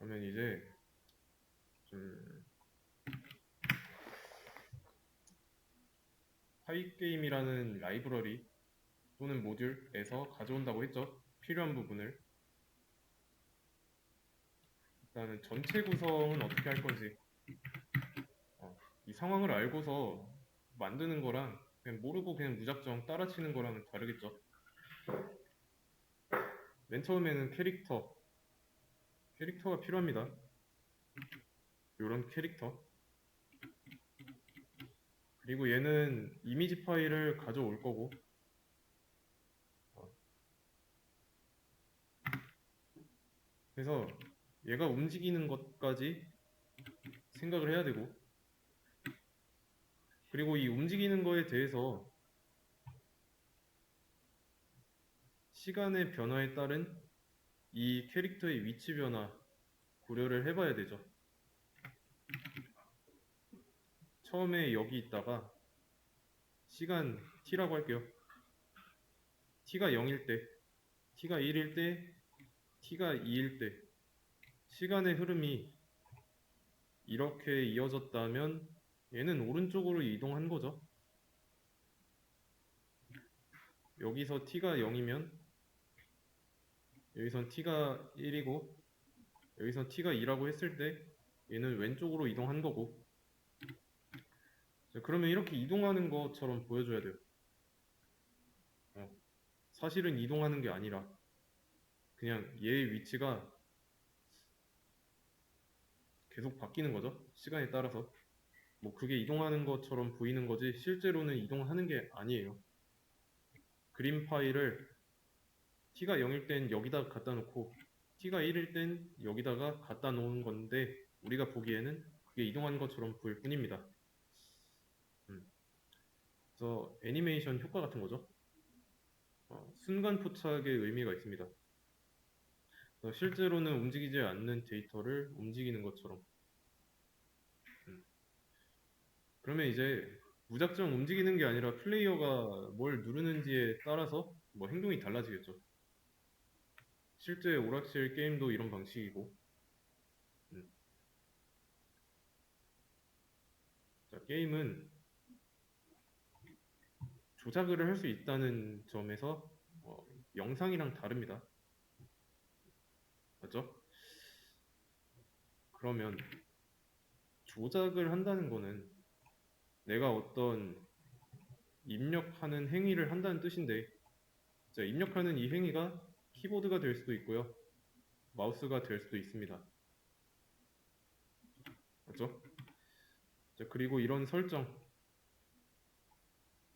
그러면 이제 좀 파이게임이라는 라이브러리 또는 모듈에서 가져온다고 했죠. 필요한 부분을. 일단은 전체 구성은 어떻게 할 건지 이 상황을 알고서 만드는 거랑 그냥 모르고 그냥 무작정 따라치는 거랑은 다르겠죠. 맨 처음에는 캐릭터가 필요합니다. 이런 캐릭터. 그리고 얘는 이미지 파일을 가져올 거고 그래서 얘가 움직이는 것까지 생각을 해야 되고 그리고 이 움직이는 거에 대해서 시간의 변화에 따른 이 캐릭터의 위치 변화 고려를 해봐야 되죠. 처음에 여기 있다가 시간 t라고 할게요. t가 0일 때, t가 1일 때, t가 2일 때 시간의 흐름이 이렇게 이어졌다면 얘는 오른쪽으로 이동한 거죠. 여기서 t가 0이면 여기선 t가 1이고 여기서 t가 2라고 했을 때 얘는 왼쪽으로 이동한 거고 자, 그러면 이렇게 이동하는 것처럼 보여줘야 돼요. 사실은 이동하는 게 아니라 그냥 얘의 위치가 계속 바뀌는 거죠. 시간에 따라서. 뭐 그게 이동하는 것처럼 보이는 거지 실제로는 이동하는 게 아니에요. 그림 파일을 t가 0일 땐 여기다 갖다 놓고 t가 1일 땐 여기다가 갖다 놓은 건데 우리가 보기에는 그게 이동하는 것처럼 보일 뿐입니다. 그래서 애니메이션 효과 같은 거죠. 순간 포착의 의미가 있습니다. 실제로는 움직이지 않는 데이터를 움직이는 것처럼. 그러면 이제 무작정 움직이는 게 아니라 플레이어가 뭘 누르는지에 따라서 뭐 행동이 달라지겠죠. 실제 오락실 게임도 이런 방식이고. 자, 게임은 조작을 할 수 있다는 점에서 영상이랑 다릅니다. 맞죠? 그러면 조작을 한다는 거는 내가 어떤 입력하는 행위를 한다는 뜻인데 자, 입력하는 이 행위가 키보드가 될 수도 있고요. 마우스가 될 수도 있습니다. 맞죠? 자, 그리고 이런 설정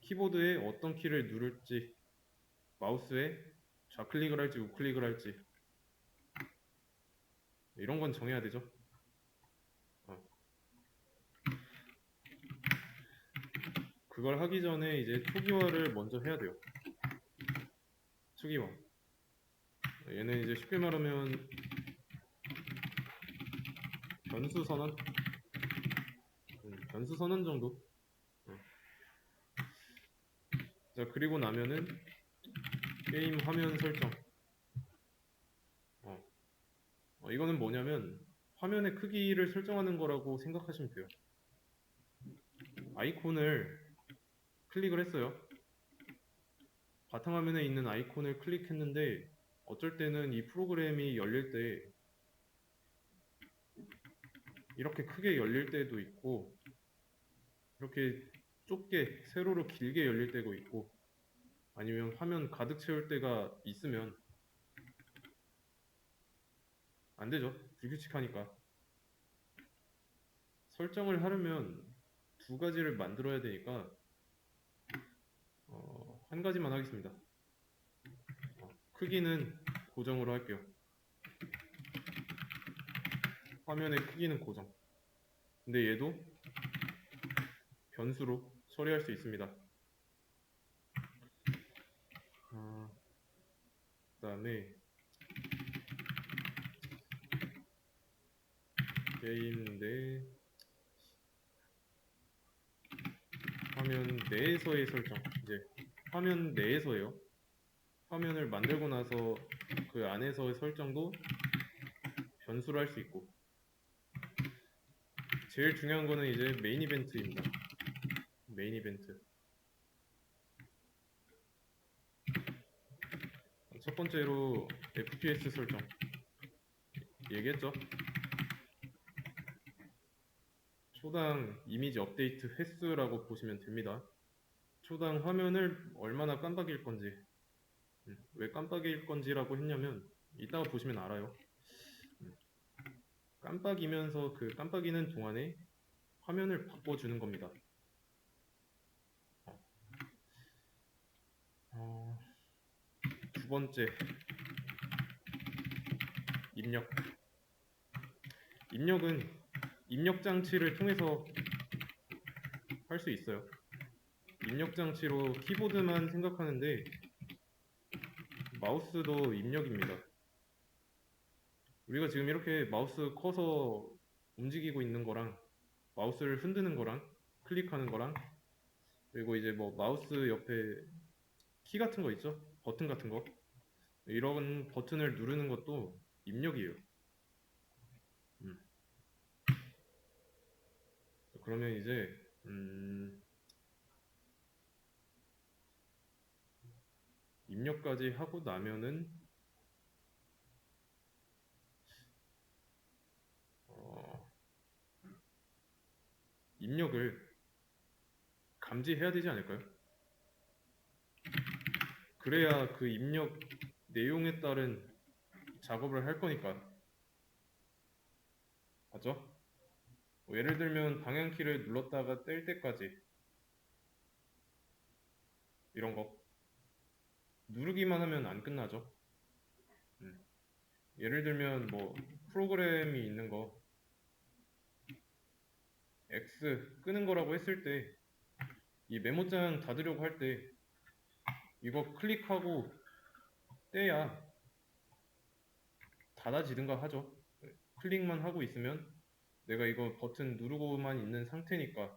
키보드에 어떤 키를 누를지 마우스에 좌클릭을 할지 우클릭을 할지 이런 건 정해야 되죠. 그걸 하기 전에 이제 초기화를 먼저 해야 돼요. 초기화. 얘는 이제 쉽게 말하면 변수 선언? 변수 선언 정도. 자, 그리고 나면은 게임 화면 설정. 이거는 뭐냐면 화면의 크기를 설정하는 거라고 생각하시면 돼요. 아이콘을 클릭을 했어요. 바탕화면에 있는 아이콘을 클릭했는데 어쩔 때는 이 프로그램이 열릴 때 이렇게 크게 열릴 때도 있고 이렇게 좁게 세로로 길게 열릴 때도 있고 아니면 화면 가득 채울 때가 있으면 안 되죠. 불규칙하니까. 설정을 하려면 두 가지를 만들어야 되니까 한 가지만 하겠습니다. 크기는 고정으로 할게요. 화면의 크기는 고정. 근데 얘도 변수로 처리할 수 있습니다. 그 다음에 게임 내 화면 내에서의 설정. 이제 화면 내에서예요. 화면을 만들고 나서 그 안에서의 설정도 변수를 할 수 있고, 제일 중요한 거는 이제 메인 이벤트입니다. 메인 이벤트. 첫 번째로 FPS 설정 얘기했죠. 초당 이미지 업데이트 횟수라고 보시면 됩니다. 초당 화면을 얼마나 깜빡일 건지, 왜 깜빡일 건지라고 했냐면 이따가 보시면 알아요. 깜빡이면서 그 깜빡이는 동안에 화면을 바꿔주는 겁니다. 두 번째, 입력. 입력은 입력 장치를 통해서 할 수 있어요. 입력 장치로 키보드만 생각하는데 마우스도 입력입니다. 우리가 지금 이렇게 마우스 커서 움직이고 있는 거랑 마우스를 흔드는 거랑 클릭하는 거랑 그리고 이제 뭐 마우스 옆에 키 같은 거 있죠? 버튼 같은 거 이런 버튼을 누르는 것도 입력이에요. 그러면 이제 입력까지 하고 나면은 입력을 감지해야 되지 않을까요? 그래야 그 입력 내용에 따른 작업을 할 거니까. 맞죠? 뭐 예를 들면 방향키를 눌렀다가 뗄 때까지 이런 거 누르기만 하면 안 끝나죠. 예를 들면 뭐 프로그램이 있는 거 X 끄는 거라고 했을 때 이 메모장 닫으려고 할 때 이거 클릭하고 떼야 닫아지든가 하죠. 클릭만 하고 있으면 내가 이거 버튼 누르고만 있는 상태니까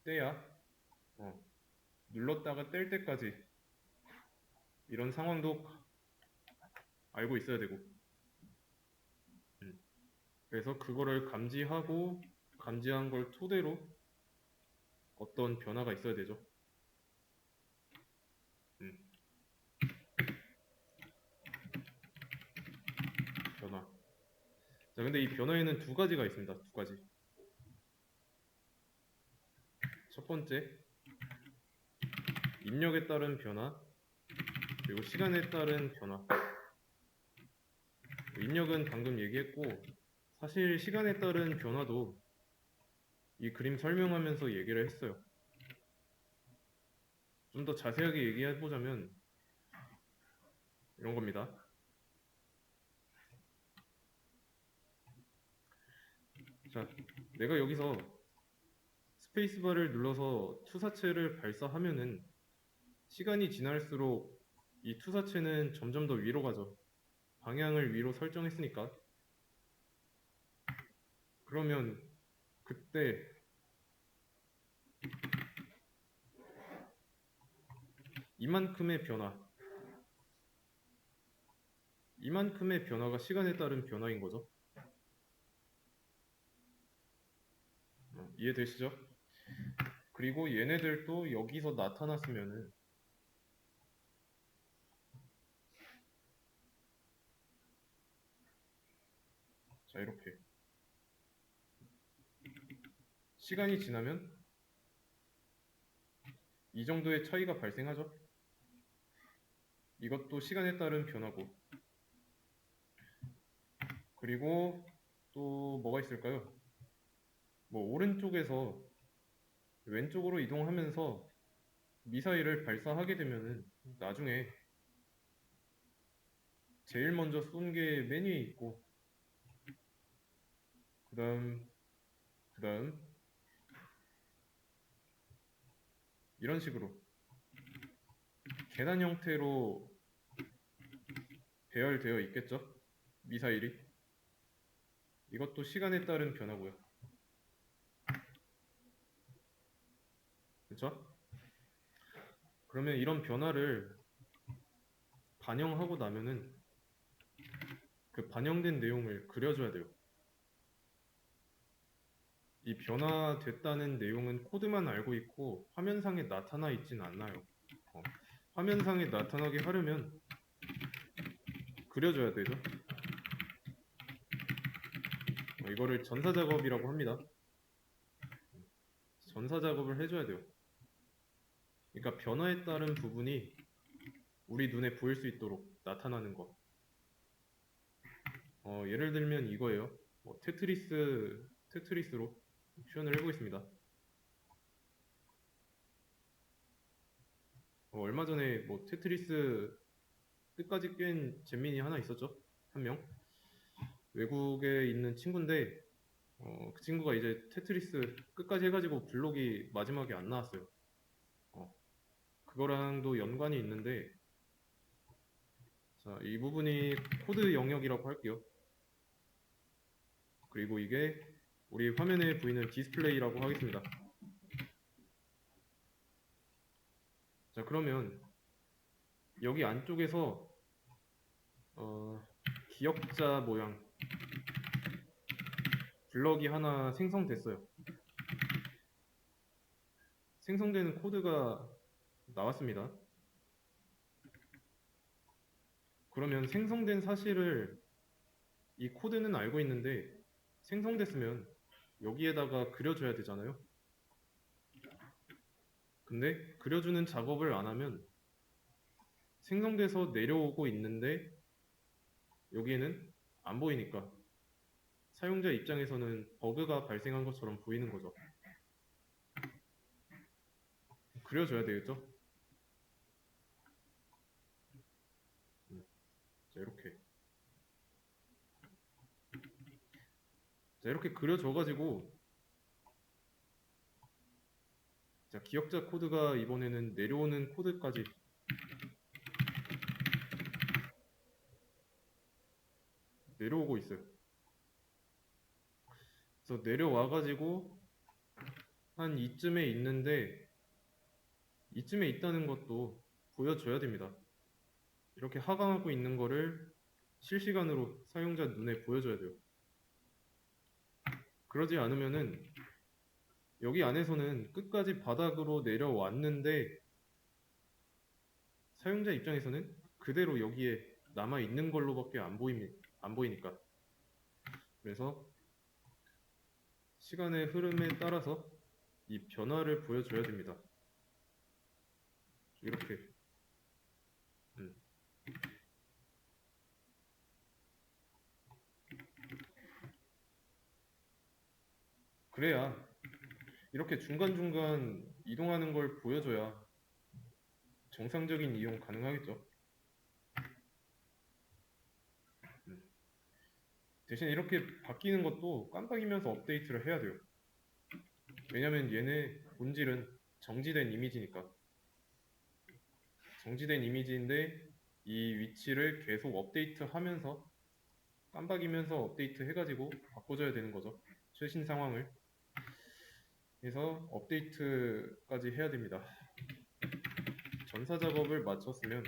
떼야 눌렀다가 뗄 때까지 이런 상황도 알고 있어야 되고 그래서 그거를 감지하고 감지한 걸 토대로 어떤 변화가 있어야 되죠. 변화. 자, 근데 이 변화에는 두 가지가 있습니다. 두 가지. 첫 번째, 입력에 따른 변화, 그리고 시간에 따른 변화. 입력은 방금 얘기했고, 사실 시간에 따른 변화도 이 그림 설명하면서 얘기를 했어요. 좀 더 자세하게 얘기해보자면 이런 겁니다. 자, 내가 여기서 스페이스바를 눌러서 투사체를 발사하면은 시간이 지날수록 이 투사체는 점점 더 위로 가죠. 방향을 위로 설정했으니까. 그러면 그때 이만큼의 변화가 시간에 따른 변화인 거죠. 이해되시죠? 그리고 얘네들도 여기서 나타났으면은 자, 이렇게 시간이 지나면 이 정도의 차이가 발생하죠. 이것도 시간에 따른 변화고 그리고 또 뭐가 있을까요? 뭐 오른쪽에서 왼쪽으로 이동하면서 미사일을 발사하게 되면은 나중에 제일 먼저 쏜 게 맨 위에 있고 그 다음 이런 식으로 계단 형태로 배열되어 있겠죠? 미사일이 이것도 시간에 따른 변화고요. 그렇죠? 그러면 이런 변화를 반영하고 나면은 그 반영된 내용을 그려줘야 돼요. 이 변화됐다는 내용은 코드만 알고 있고 화면상에 나타나 있진 않아요. 화면상에 나타나게 하려면 그려줘야 되죠. 이거를 전사 작업이라고 합니다. 전사 작업을 해줘야 돼요. 그러니까 변화에 따른 부분이 우리 눈에 보일 수 있도록 나타나는 거. 예를 들면 이거예요. 테트리스로 표현을 해보겠습니다. 얼마 전에 테트리스 끝까지 깬 잼민이 하나 있었죠? 한 명. 외국에 있는 친구인데 그 친구가 이제 테트리스 끝까지 해가지고 블록이 마지막에 안 나왔어요. 그거랑도 연관이 있는데, 자, 이 부분이 코드 영역이라고 할게요. 그리고 이게 우리 화면에 보이는 디스플레이라고 하겠습니다. 자, 그러면 여기 안쪽에서 기역자 모양 블럭이 하나 생성됐어요. 생성되는 코드가 나왔습니다. 그러면 생성된 사실을 이 코드는 알고 있는데 생성됐으면 여기에다가 그려줘야 되잖아요. 근데 그려주는 작업을 안 하면 생성돼서 내려오고 있는데 여기에는 안 보이니까 사용자 입장에서는 버그가 발생한 것처럼 보이는 거죠. 그려줘야 되겠죠? 자, 이렇게 그려줘가지고, 자, 기억자 코드가 이번에는 내려오는 코드까지 내려오고 있어요. 그래서 내려와가지고 한 이쯤에 있는데 이쯤에 있다는 것도 보여줘야 됩니다. 이렇게 하강하고 있는 거를 실시간으로 사용자 눈에 보여줘야 돼요. 그러지 않으면은 여기 안에서는 끝까지 바닥으로 내려왔는데 사용자 입장에서는 그대로 여기에 남아 있는 걸로밖에 안 보이니까. 그래서 시간의 흐름에 따라서 이 변화를 보여줘야 됩니다. 이렇게. 그래야 이렇게 중간중간 이동하는 걸 보여줘야 정상적인 이용 가능하겠죠. 대신 이렇게 바뀌는 것도 깜빡이면서 업데이트를 해야 돼요. 왜냐면 얘네 본질은 정지된 이미지니까. 정지된 이미지인데 이 위치를 계속 업데이트하면서 깜빡이면서 업데이트 해가지고 바꿔줘야 되는 거죠. 최신 상황을. 그래서 업데이트까지 해야 됩니다. 전사 작업을 마쳤으면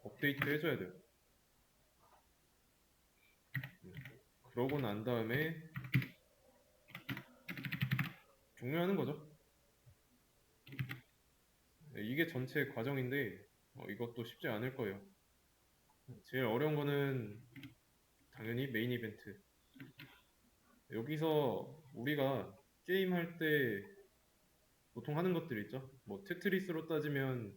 업데이트 해줘야 돼요. 그러고 난 다음에 종료하는 거죠. 이게 전체 과정인데 이것도 쉽지 않을 거예요. 제일 어려운 거는 당연히 메인 이벤트. 여기서 우리가 게임할 때 보통 하는 것들 있죠. 테트리스로 따지면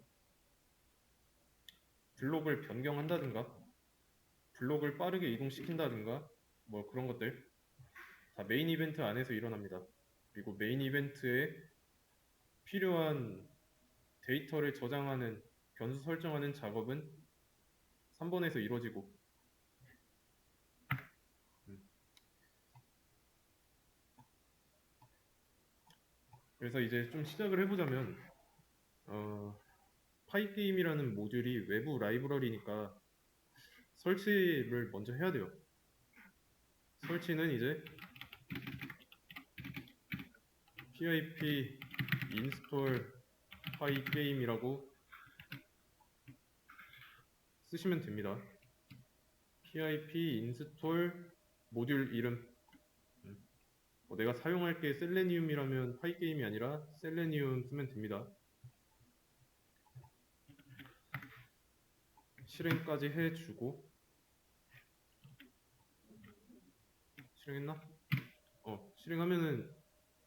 블록을 변경한다든가 블록을 빠르게 이동시킨다든가 그런 것들 다 메인 이벤트 안에서 일어납니다. 그리고 메인 이벤트에 필요한 데이터를 저장하는 변수 설정하는 작업은 3번에서 이루어지고 그래서 이제 좀 시작을 해보자면 파이게임이라는 모듈이 외부 라이브러리니까 설치를 먼저 해야 돼요. 설치는 이제 pip install pygame이라고 쓰시면 됩니다. pip 인스톨 모듈 이름. 내가 사용할 게 셀레니움이라면 파이게임이 아니라 셀레니움 쓰면 됩니다. 실행까지 해주고. 실행했나? 실행하면은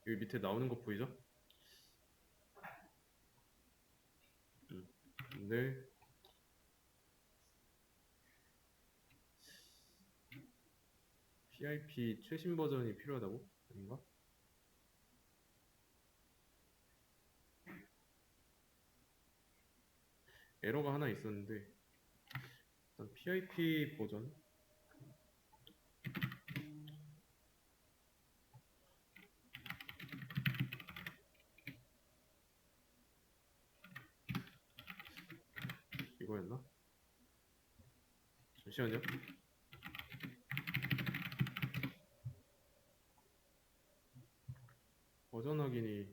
여기 밑에 나오는 거 보이죠? 근데 pip 최신 버전이 필요하다고? 아닌가? 에러가 하나 있었는데 일단 pip 버전 이거였나? 잠시만요. 버전 확인이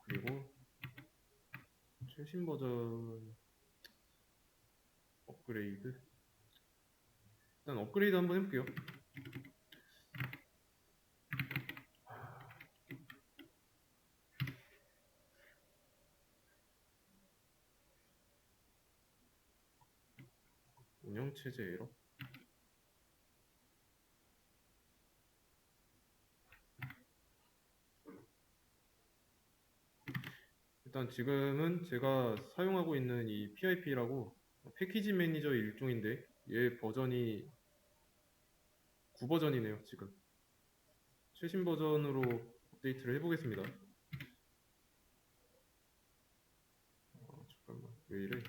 그리고 최신 버전 업그레이드. 일단 업그레이드 한번 해볼게요. 운영체제 에러. 일단 지금은 제가 사용하고 있는 이 pip라고 패키지 매니저 일종인데 얘 버전이 9버전이네요. 지금 최신 버전으로 업데이트를 해보겠습니다. 잠깐만, 왜 이래?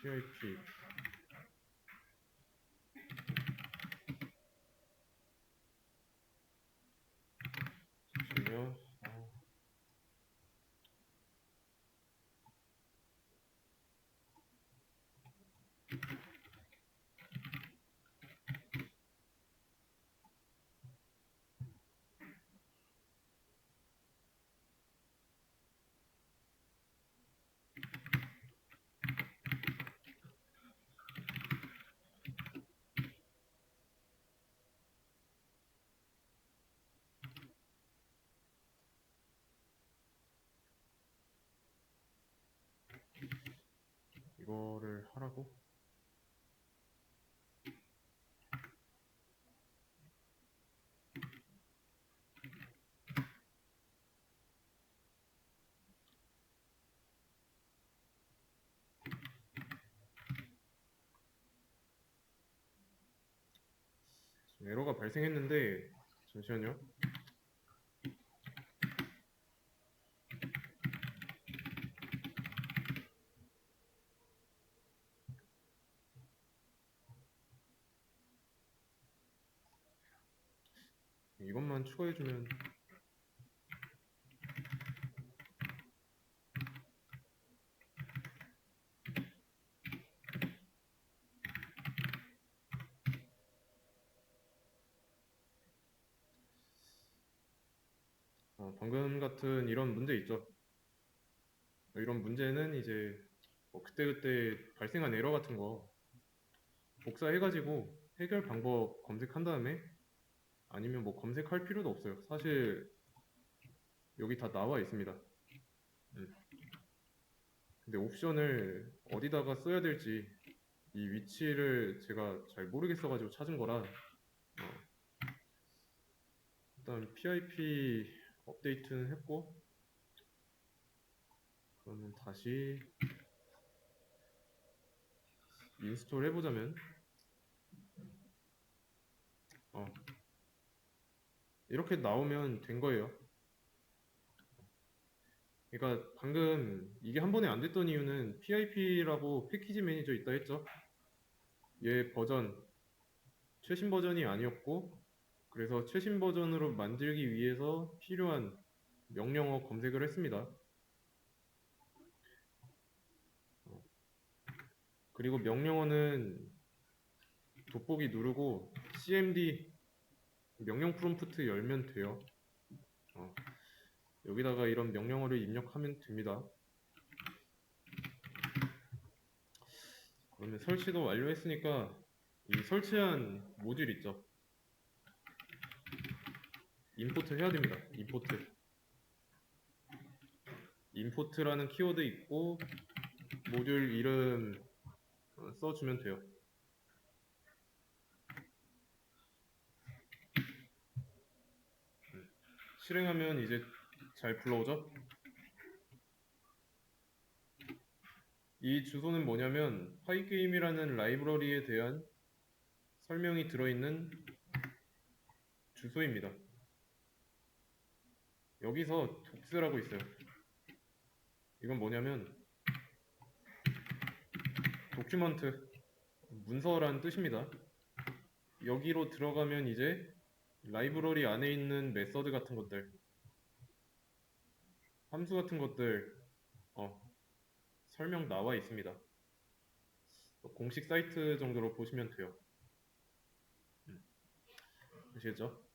pip 잠시만요. 이거를 하라고? 에러가 발생했는데 잠시만요. 이것만 추가해주면 방금 같은 이런 문제 있죠. 이런 문제는 이제 그때그때 발생한 에러 같은 거 복사해가지고 해결 방법 검색한 다음에 아니면 뭐 검색할 필요도 없어요. 사실 여기 다 나와 있습니다. 근데 옵션을 어디다가 써야 될지 이 위치를 제가 잘 모르겠어가지고 찾은 거라 일단 pip 업데이트는 했고 그러면 다시 인스톨 해보자면 이렇게 나오면 된 거예요. 그러니까 방금 이게 한 번에 안 됐던 이유는 PIP라고 패키지 매니저 있다 했죠. 얘 버전 최신 버전이 아니었고, 그래서 최신 버전으로 만들기 위해서 필요한 명령어 검색을 했습니다. 그리고 명령어는 돋보기 누르고 cmd 명령 프롬프트 열면 돼요. 여기다가 이런 명령어를 입력하면 됩니다. 그러면 설치도 완료했으니까 이 설치한 모듈 있죠. 임포트 해야 됩니다. 임포트라는 키워드 있고 모듈 이름 써주면 돼요. 실행하면 이제 잘 불러오죠. 이 주소는 뭐냐면 파이게임이라는 라이브러리에 대한 설명이 들어있는 주소입니다. 여기서 독스라고 있어요. 이건 뭐냐면 도큐먼트, 문서라는 뜻입니다. 여기로 들어가면 이제 라이브러리 안에 있는 메서드 같은 것들, 함수 같은 것들 설명 나와 있습니다. 공식 사이트 정도로 보시면 돼요. 아시겠죠?